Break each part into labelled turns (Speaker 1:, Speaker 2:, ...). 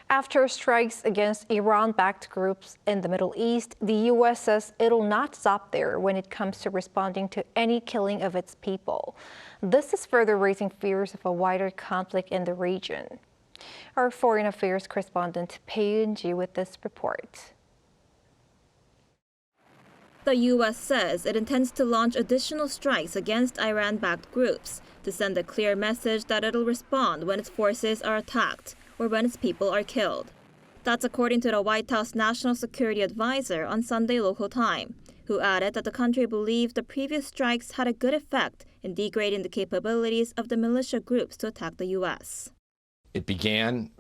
Speaker 1: After strikes against Iran-backed groups in the Middle East, the U.S. says it'll not stop there when it comes to responding to any killing of its people. This is further raising fears of a wider conflict in the region. Our Foreign Affairs correspondent Bae Eun-ji with this report.
Speaker 2: The U.S. says it intends to launch additional strikes against Iran-backed groups to send a clear message that it'll respond when its forces are attacked or when its people are killed. That's according to the White House National Security Advisor on Sunday local time, who added that the country believed the previous strikes had a good effect in degrading the capabilities of the militia groups to attack the U.S.
Speaker 3: It began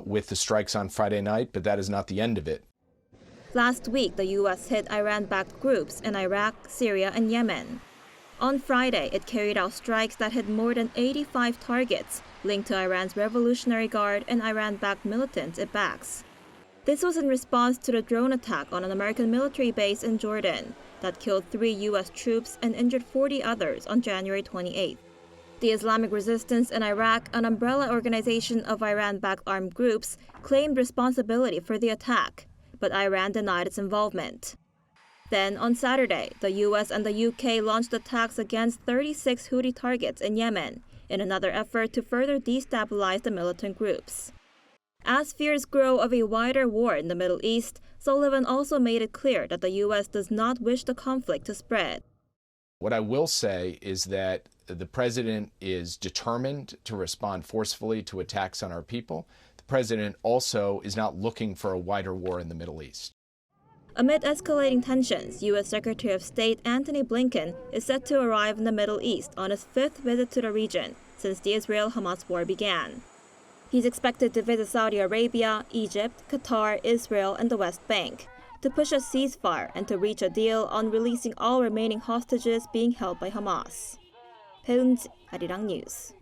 Speaker 3: with the strikes on Friday night, but that is not the end of it.
Speaker 2: Last week, the U.S. hit Iran-backed groups in Iraq, Syria, and Yemen. On Friday, it carried out strikes that hit more than 85 targets linked to Iran's Revolutionary Guard and Iran-backed militants it backs. This was in response to the drone attack on an American military base in Jordan that killed 3 U.S. troops and injured 40 others on January 28. The Islamic Resistance in Iraq, an umbrella organization of Iran-backed armed groups, claimed responsibility for the attack, but Iran denied its involvement. Then, on Saturday, the U.S. and the U.K. launched attacks against 36 Houthi targets in Yemen in another effort to further destabilize the militant groups. As fears grow of a wider war in the Middle East, Sullivan also made it clear that the U.S. does not wish the conflict to spread.
Speaker 3: What I will say is that the president is determined to respond forcefully to attacks on our people. The president also is not looking for a wider war in the Middle East.
Speaker 2: Amid escalating tensions, U.S. Secretary of State Antony Blinken is set to arrive in the Middle East on his 5th visit to the region since the Israel-Hamas war began. He's expected to visit Saudi Arabia, Egypt, Qatar, Israel, and the West Bank to push a ceasefire and to reach a deal on releasing all remaining hostages being held by Hamas. Bae Eun-ji, Arirang News.